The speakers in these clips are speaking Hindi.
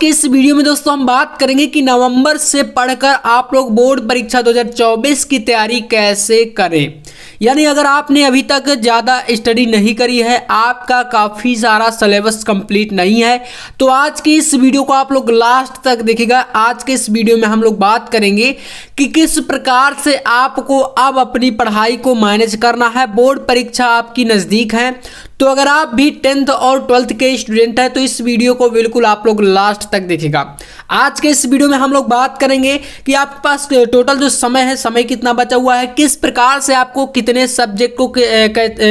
कि इस वीडियो में दोस्तों हम बात करेंगे कि नवंबर से पढ़कर आप लोग बोर्ड परीक्षा 2024 की तैयारी कैसे करें। यानी अगर आपने अभी तक ज़्यादा स्टडी नहीं करी है, आपका काफ़ी सारा सिलेबस कंप्लीट नहीं है, तो आज की इस वीडियो को आप लोग लास्ट तक देखिएगा। आज के इस वीडियो में हम लोग बात करेंगे कि किस प्रकार से आपको अब अपनी पढ़ाई को मैनेज करना है। बोर्ड परीक्षा आपकी नज़दीक है, तो अगर आप भी 10th और 12th के स्टूडेंट हैं तो इस वीडियो को बिल्कुल आप लोग लास्ट तक देखिएगा। आज के इस वीडियो में हम लोग बात करेंगे कि आपके पास टोटल जो समय है, समय कितना बचा हुआ है, किस प्रकार से आपको कितने सब्जेक्ट को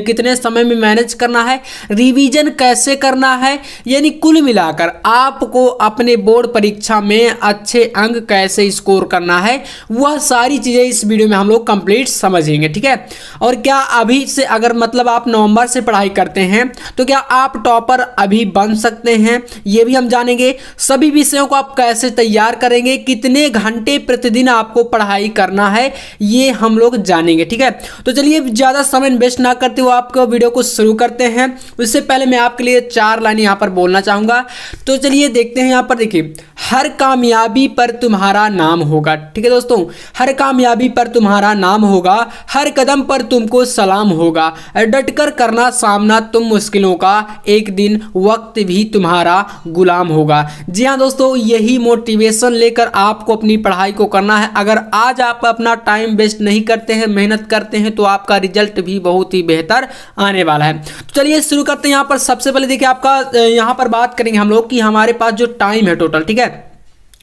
कितने समय में मैनेज करना है, रिवीजन कैसे करना है, यानी कुल मिलाकर आपको अपने बोर्ड परीक्षा में अच्छे अंक कैसे स्कोर करना है, वह सारी चीज़ें इस वीडियो में हम लोग कंप्लीट समझेंगे। ठीक है। और क्या अभी से अगर मतलब आप नवंबर से पढ़ाई करते हैं तो क्या आप टॉपर अभी बन सकते हैं, ये भी हम जानेंगे। सभी विषयों को आप कैसे तैयार करेंगे, कितने घंटे प्रतिदिन आपको पढ़ाई करना है, ये हम लोग जानेंगे। ठीक है। तो चलिए ज़्यादा समय वेस्ट ना करते हुए आपको वीडियो को शुरू करते हैं। उससे पहले मैं आपके लिए 4 लाइन यहाँ पर बोलना चाहूँगा। तो चलिए देखते हैं। यहाँ पर देखिए, हर कामयाबी पर तुम्हारा नाम होगा। ठीक है दोस्तों, हर कामयाबी पर तुम्हारा नाम होगा, हर कदम पर तुमको सलाम होगा, डटकर करना सामना तुम मुश्किलों का, एक दिन वक्त भी तुम्हारा गुलाम होगा। जी हाँ दोस्तों, यही मोटिवेशन लेकर आपको अपनी पढ़ाई को करना है। अगर आज आप अपना टाइम वेस्ट नहीं करते हैं, मेहनत करते हैं, तो आपका रिजल्ट भी बहुत ही बेहतर आने वाला है। तो चलिए शुरू करते हैं। यहाँ पर सबसे पहले देखिए, आपका यहाँ पर बात करेंगे हम लोग कि हमारे पास जो टाइम है टोटल, ठीक है,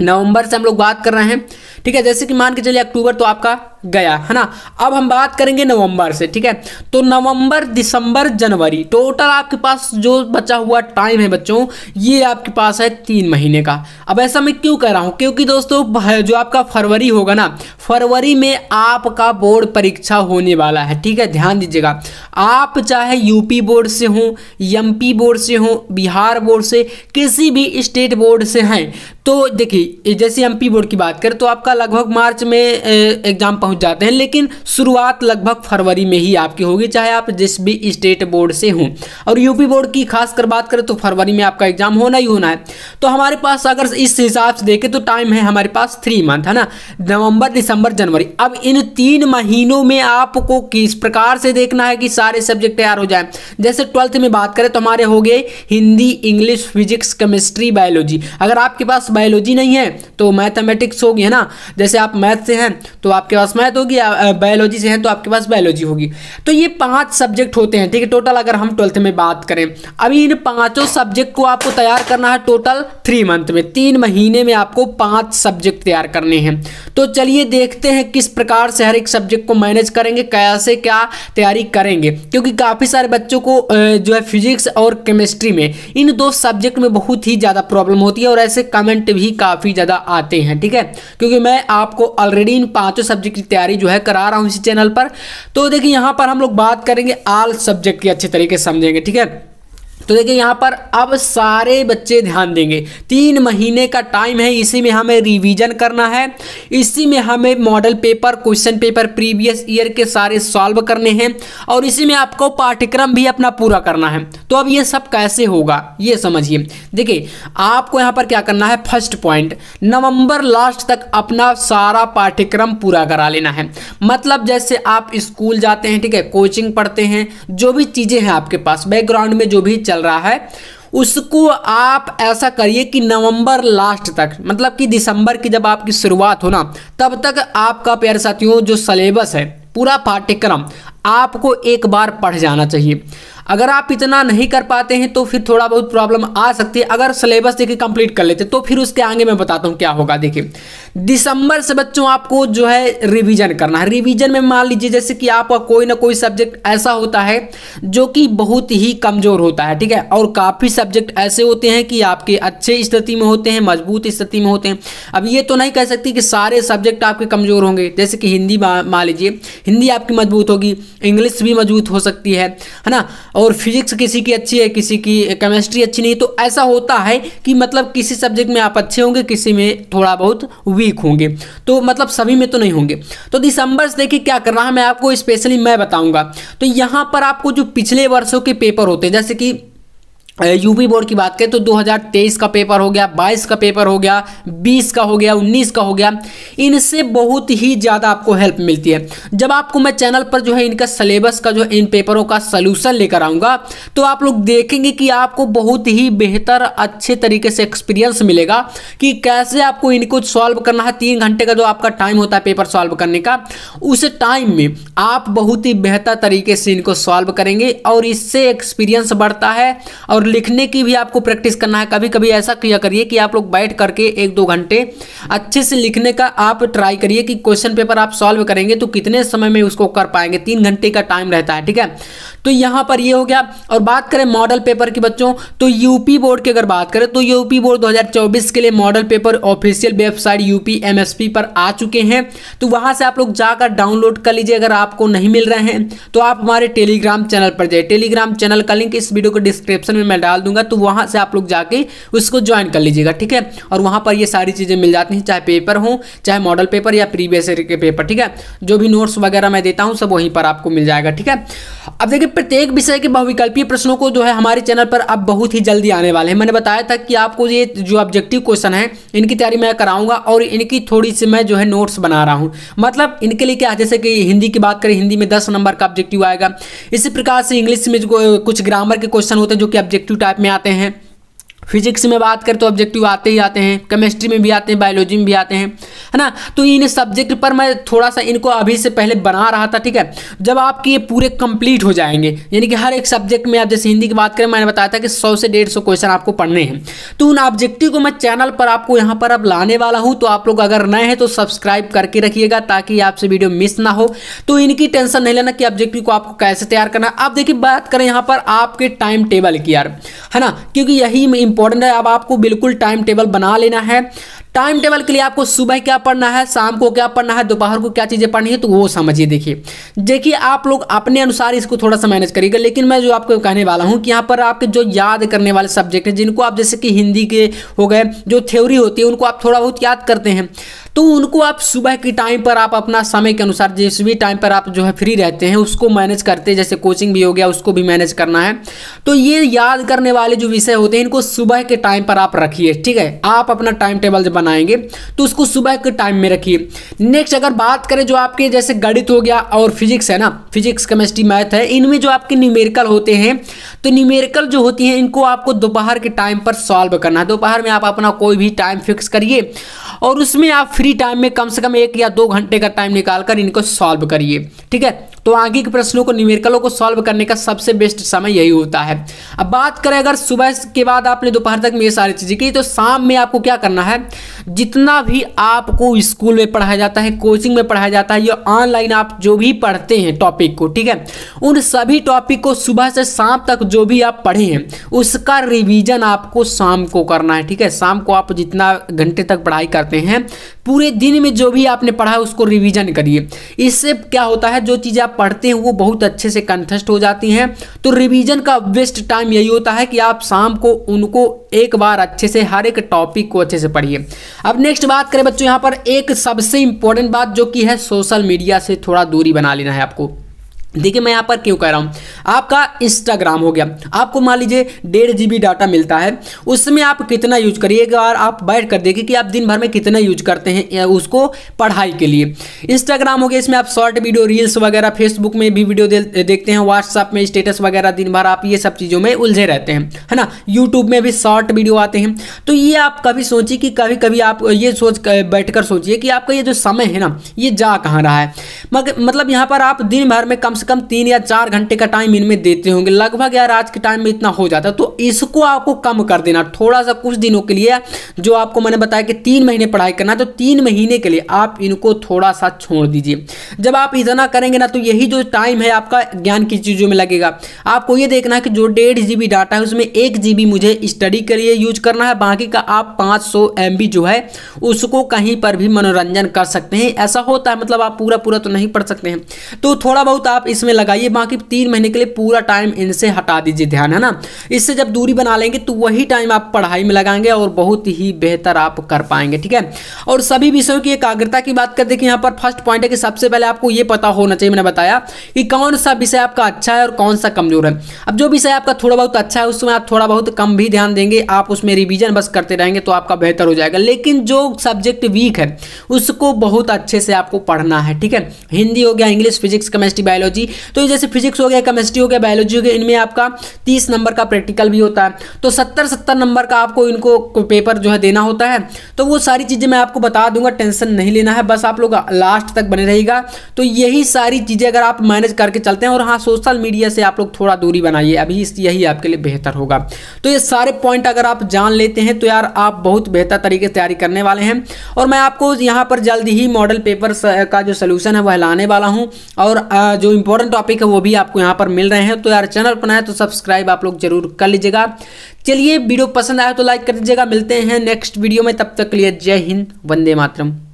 नवंबर से हम लोग बात कर रहे हैं। ठीक है। जैसे कि मान के चलिए अक्टूबर तो आपका गया है ना, अब हम बात करेंगे नवंबर से। ठीक है। तो नवंबर, दिसंबर, जनवरी, टोटल आपके पास जो बचा हुआ टाइम है बच्चों, ये आपके पास है 3 महीने का। अब ऐसा मैं क्यों कह रहा हूँ, क्योंकि दोस्तों जो आपका फरवरी होगा ना, फरवरी में आपका बोर्ड परीक्षा होने वाला है। ठीक है, ध्यान दीजिएगा। आप चाहे यूपी बोर्ड से हो, एमपी बोर्ड से हो, बिहार बोर्ड से, किसी भी स्टेट बोर्ड से हैं, तो देखिए जैसे एमपी बोर्ड की बात करें तो आपका लगभग मार्च में एग्जाम पहुंच जाते हैं, लेकिन शुरुआत लगभग फरवरी में ही आपकी होगी, चाहे आप जिस भी स्टेट बोर्ड से हों। और यूपी बोर्ड की खासकर बात करें तो फरवरी में आपका एग्जाम होना ही होना है। तो हमारे पास अगर इस हिसाब से देखें तो टाइम है हमारे पास 3 मंथ, है ना, नवंबर, दिसंबर, जनवरी। अब इन 3 महीनों में आपको किस प्रकार से देखना है कि सारे सब्जेक्ट तैयार हो जाए। जैसे 12th में बात करें तो हमारे हो गए Hindi, English, physics, chemistry, biology. अगर आपके पास बायोलॉजी नहीं है तो मैथमेटिक्स होगी, है ना। जैसे आप मैथ से हैं तो आपके पास मैथ होगी, बायोलॉजी से हैं तो आपके पास बायोलॉजी होगी। तो ये 5 सब्जेक्ट होते हैं। ठीक है, टोटल अगर हम 12th में बात करें, अभी इन 5 सब्जेक्ट को आपको तैयार करना है टोटल 3 मंथ में, 3 महीने में आपको 5 सब्जेक्ट तैयार करने हैं। तो चलिए देखते हैं किस प्रकार से हर एक सब्जेक्ट को मैनेज करेंगे, कैसे क्या तैयारी करेंगे, क्योंकि काफ़ी सारे बच्चों को जो है फिजिक्स और केमिस्ट्री में, इन 2 सब्जेक्ट में बहुत ही ज़्यादा प्रॉब्लम होती है और ऐसे कमेंट भी काफ़ी ज़्यादा आते हैं। ठीक है, क्योंकि मैं आपको ऑलरेडी इन 5 सब्जेक्ट की तैयारी जो है करा रहा हूँ इसी चैनल पर। तो देखिए यहाँ पर हम लोग बात करेंगे ऑल सब्जेक्ट की, अच्छे तरीके से समझेंगे। ठीक है। तो देखिए यहाँ पर अब सारे बच्चे ध्यान देंगे, 3 महीने का टाइम है, इसी में हमें रिवीजन करना है, इसी में हमें model paper, question paper previous year के सारे सॉल्व करने हैं, और इसी में आपको पाठ्यक्रम भी अपना पूरा करना है। तो अब ये सब कैसे होगा ये समझिए। देखिए आपको यहाँ पर क्या करना है, फर्स्ट पॉइंट, नवंबर लास्ट तक अपना सारा पाठ्यक्रम पूरा करा लेना है। मतलब जैसे आप स्कूल जाते हैं, ठीक है, कोचिंग पढ़ते हैं, जो भी चीज़ें हैं आपके पास बैकग्राउंड में जो भी चल रहा है, उसको आप ऐसा करिए कि नवंबर लास्ट तक, मतलब कि दिसंबर की जब आपकी शुरुआत हो ना, तब तक आपका प्यारे साथियों जो सिलेबस है, पूरा पाठ्यक्रम आपको एक बार पढ़ जाना चाहिए। अगर आप इतना नहीं कर पाते हैं तो फिर थोड़ा बहुत प्रॉब्लम आ सकती है। अगर सिलेबस देखिए कंप्लीट कर लेते तो फिर उसके आगे मैं बताता हूँ क्या होगा। देखिए दिसंबर से बच्चों आपको जो है रिवीजन करना है। रिवीजन में मान लीजिए जैसे कि आपका कोई ना कोई सब्जेक्ट ऐसा होता है जो कि बहुत ही कमज़ोर होता है, ठीक है, और काफ़ी सब्जेक्ट ऐसे होते हैं कि आपके अच्छे स्थिति में होते हैं, मजबूत स्थिति में होते हैं। अब ये तो नहीं कह सकती कि सारे सब्जेक्ट आपके कमज़ोर होंगे। जैसे कि हिंदी मान लीजिए, हिंदी आपकी मजबूत होगी, इंग्लिश भी मजबूत हो सकती है ना, और फिजिक्स किसी की अच्छी है, किसी की केमिस्ट्री अच्छी नहीं। तो ऐसा होता है कि मतलब किसी सब्जेक्ट में आप अच्छे होंगे, किसी में थोड़ा बहुत वीक होंगे, तो मतलब सभी में तो नहीं होंगे। तो दिसंबर से देखिए क्या करना है, मैं आपको स्पेशली मैं बताऊंगा। तो यहाँ पर आपको जो पिछले वर्षों के पेपर होते हैं, जैसे कि यूपी बोर्ड की बात करें तो 2023 का पेपर हो गया, 22 का पेपर हो गया, 20 का हो गया, 19 का हो गया, इनसे बहुत ही ज़्यादा आपको हेल्प मिलती है। जब आपको मैं चैनल पर जो है इनका सिलेबस का जो इन पेपरों का सलूशन लेकर आऊँगा तो आप लोग देखेंगे कि आपको बहुत ही बेहतर अच्छे तरीके से एक्सपीरियंस मिलेगा कि कैसे आपको इनको सॉल्व करना है। 3 घंटे का जो आपका टाइम होता है पेपर सॉल्व करने का, उस टाइम में आप बहुत ही बेहतर तरीके से इनको सॉल्व करेंगे और इससे एक्सपीरियंस बढ़ता है। और लिखने की भी आपको प्रैक्टिस करना है। कभी कभी ऐसा किया करिए कि आप लोग बैठ करके 1-2 घंटे अच्छे से लिखने का आप ट्राई करिए कि क्वेश्चन पेपर आप सॉल्व करेंगे तो कितने समय में उसको कर पाएंगे। 3 घंटे का टाइम रहता है, ठीक है। तो यहाँ पर ये हो गया। और बात करें मॉडल पेपर की बच्चों, तो यूपी बोर्ड की अगर बात करें तो यूपी बोर्ड 2024 के लिए model paper official website UP MSP पर आ चुके हैं। तो वहाँ से आप लोग जाकर डाउनलोड कर लीजिए। अगर आपको नहीं मिल रहे हैं तो आप हमारे टेलीग्राम चैनल पर जाइए। टेलीग्राम चैनल का लिंक इस वीडियो को डिस्क्रिप्शन में मैं डाल दूंगा, तो वहाँ से आप लोग जाके उसको ज्वाइन कर लीजिएगा, ठीक है। और वहाँ पर ये सारी चीज़ें मिल जाती हैं, चाहे पेपर हो, चाहे मॉडल पेपर या प्रीवियस ईयर के पेपर, ठीक है। जो भी नोट्स वगैरह मैं देता हूँ सब वहीं पर आपको मिल जाएगा, ठीक है। अब देखिए प्रत्येक विषय के बहुविकल्पीय प्रश्नों को जो है हमारे चैनल पर अब बहुत ही जल्दी आने वाले हैं। मैंने बताया था कि आपको ये जो ऑब्जेक्टिव क्वेश्चन है इनकी तैयारी मैं कराऊंगा और इनकी थोड़ी सी मैं जो है नोट्स बना रहा हूँ। मतलब इनके लिए क्या, जैसे कि हिंदी की बात करें, हिंदी में 10 नंबर का ऑब्जेक्टिव आएगा। इसी प्रकार से इंग्लिश में जो कुछ ग्रामर के क्वेश्चन होते हैं जो कि ऑब्जेक्टिव टाइप में आते हैं। फिजिक्स में बात करें तो ऑब्जेक्टिव आते ही आते हैं, केमिस्ट्री में भी आते हैं, बायोलॉजी में भी आते हैं, है ना। तो इन सब्जेक्ट पर मैं थोड़ा सा इनको अभी से पहले बना रहा था, ठीक है। जब आपके ये पूरे कंप्लीट हो जाएंगे, यानी कि हर एक सब्जेक्ट में, आप जैसे हिंदी की बात करें, मैंने बताया था कि 100 से 150 क्वेश्चन आपको पढ़ने हैं। तो उन ऑब्जेक्टिव को मैं चैनल पर आपको यहाँ पर अब लाने वाला हूँ। तो आप लोग अगर नए हैं तो सब्सक्राइब करके रखिएगा ताकि आपसे वीडियो मिस ना हो। तो इनकी टेंशन नहीं लेना कि ऑब्जेक्टिव को आपको कैसे तैयार करना है। अब देखिए बात करें यहाँ पर आपके टाइम टेबल की यार, है ना, क्योंकि यही इंपॉर्टेंट है। अब आपको बिल्कुल टाइम टेबल बना लेना है। टाइम टेबल के लिए आपको सुबह क्या पढ़ना है, शाम को क्या पढ़ना है, दोपहर को क्या चीज़ें पढ़नी है, तो वो समझिए। देखिए आप लोग अपने अनुसार इसको थोड़ा सा मैनेज करिएगा। लेकिन मैं जो आपको कहने वाला हूँ कि यहाँ पर आपके जो याद करने वाले सब्जेक्ट हैं, जिनको आप जैसे कि हिंदी के हो गए, जो थ्योरी होती है उनको आप थोड़ा बहुत याद करते हैं, तो उनको आप सुबह के टाइम पर आप अपना समय के अनुसार जिस भी टाइम पर आप जो है फ्री रहते हैं उसको मैनेज करते हैं। जैसे कोचिंग भी हो गया, उसको भी मैनेज करना है। तो ये याद करने वाले जो विषय होते हैं इनको सुबह के टाइम पर आप रखिए, ठीक है। आप अपना टाइम टेबल जब बनाएंगे तो उसको सुबह के टाइम में रखिए। नेक्स्ट अगर बात करें जो आपके जैसे गणित हो गया और फिजिक्स है ना, फिजिक्स केमिस्ट्री मैथ है, इनमें जो आपके न्यूमेरिकल होते हैं, तो न्यूमेरिकल जो होती हैं इनको आपको दोपहर के टाइम पर सॉल्व करना है। दोपहर में आप अपना कोई भी टाइम फिक्स करिए और उसमें आप फ्री टाइम में कम से कम 1 या 2 घंटे का टाइम निकालकर इनको सॉल्व करिए, ठीक है। तो आगे के प्रश्नों को, न्यूमेरिकलों को सॉल्व करने का सबसे बेस्ट समय यही होता है। अब बात करें अगर सुबह के बाद आपने दोपहर तक में ये सारी चीज़ें की, तो शाम में आपको क्या करना है, जितना भी आपको स्कूल में पढ़ाया जाता है, कोचिंग में पढ़ाया जाता है, या ऑनलाइन आप जो भी पढ़ते हैं टॉपिक को, ठीक है, उन सभी टॉपिक को सुबह से शाम तक जो भी आप पढ़े हैं उसका रिवीजन आपको शाम को करना है, ठीक है। शाम को आप जितना घंटे तक पढ़ाई करते हैं, पूरे दिन में जो भी आपने पढ़ा है उसको रिवीजन करिए। इससे क्या होता है, जो चीज़ें आप पढ़ते हैं वो बहुत अच्छे से कंठस्थ हो जाती हैं। तो रिवीजन का बेस्ट टाइम यही होता है कि आप शाम को उनको एक बार अच्छे से हर एक टॉपिक को अच्छे से पढ़िए। अब नेक्स्ट बात करें बच्चों, यहाँ पर एक सबसे इंपॉर्टेंट बात जो कि है सोशल मीडिया से थोड़ा दूरी बना लेना है आपको। देखिए मैं यहाँ पर क्यों कह रहा हूँ, आपका इंस्टाग्राम हो गया, आपको मान लीजिए 1.5 GB डाटा मिलता है, उसमें आप कितना यूज करिए। एक बार आप बैठ कर देखिए कि आप दिन भर में कितना यूज करते हैं उसको पढ़ाई के लिए। इंस्टाग्राम हो गया, इसमें आप शॉर्ट वीडियो, रील्स वगैरह, फेसबुक में भी वीडियो देखते हैं, व्हाट्सअप में स्टेटस वगैरह, दिन भर आप ये सब चीज़ों में उलझे रहते हैं, है ना। यूट्यूब में भी शॉर्ट वीडियो आते हैं। तो ये आप कभी सोचिए कि कभी कभी आप ये सोच बैठ कर सोचिए कि आपका ये जो समय है ना, ये जा कहाँ रहा है। मतलब यहाँ पर आप दिन भर में कम से कम 3 या 4 घंटे का टाइम इनमें देते होंगे लगभग, यार आज के टाइम में इतना हो जाता है। तो इसको आपको कम कर देना थोड़ा सा, कुछ दिनों के लिए। जो आपको मैंने बताया कि 3 महीने पढ़ाई करना है, तो 3 महीने के लिए आप इनको थोड़ा सा छोड़ दीजिए। जब आप इतना करेंगे ना, तो यही जो टाइम है आपका ज्ञान की चीज़ों में लगेगा। आपको ये देखना है कि जो 1.5 GB डाटा है उसमें 1 GB मुझे स्टडी के लिए यूज करना है, बाकी का आप 500 MB जो है उसको कहीं पर भी मनोरंजन कर सकते हैं। ऐसा होता है, मतलब आप पूरा तो नहीं पढ़ सकते हैं, तो थोड़ा बहुत आप आप इसमें लगाइए, बाकी 3 महीने के लिए पूरा टाइम इनसे हटा दीजिए, ध्यान है ना। इससे जब दूरी बना लेंगे तो वही टाइम आप पढ़ाई में लगाएंगे और बहुत ही बेहतर आप कर पाएंगे, ठीक है। और सभी विषयों की एकाग्रता की बात करते हैं कि यहाँ पर फर्स्ट पॉइंट है कि सबसे पहले आपको ये पता होना चाहिए, मैंने बताया कि कौन सा विषय आपका अच्छा है और कौन सा कमजोर है। अब जो विषय आपका थोड़ा बहुत अच्छा है उसमें आप थोड़ा बहुत कम भी ध्यान देंगे, आप उसमें रिवीजन बस करते रहेंगे तो आपका बेहतर हो जाएगा। लेकिन जो सब्जेक्ट वीक है उसको बहुत अच्छे से आपको पढ़ना है, ठीक है। हिंदी हो गया, इंग्लिश, फिजिक्स, केमिस्ट्री, बायोलॉजी, तो जैसे फिजिक्स हो गया, केमिस्ट्री हो गया, बायोलॉजी हो गया, इनमें आपका 30 नंबर का प्रैक्टिकल भी होता है, तो 70-70 नंबर का आपको इनको पेपर जो है देना होता है। तो वो सारी चीज़ें मैं आपको बता दूंगा, टेंशन नहीं लेना है, बस आप लोग लास्ट तक बने रहिएगा। तो यही सारी चीज़ें अगर आप मैनेज करके चलते हैं, और हाँ सोशल मीडिया से आप लोग थोड़ा दूरी बनाइए, अभी यही आपके लिए बेहतर होगा। तो ये सारे पॉइंट अगर आप जान लेते हैं तो यार आप बहुत बेहतर तरीके से तैयारी करने वाले हैं। और मैं आपको यहाँ पर जल्दी ही मॉडल पेपर का जो सोल्यूशन है वह लाने वाला हूँ, और जो इंपॉर्टेंट टॉपिक है वो भी आपको यहाँ पर मिल रहे हैं। तो यार चैनल पर नया तो सब्सक्राइब आप लोग जरूर कर लीजिएगा। चलिए वीडियो पसंद आया तो लाइक कर दीजिएगा, मिलते हैं नेक्स्ट वीडियो में, तब तक के लिए जय हिंद, वंदे मातरम।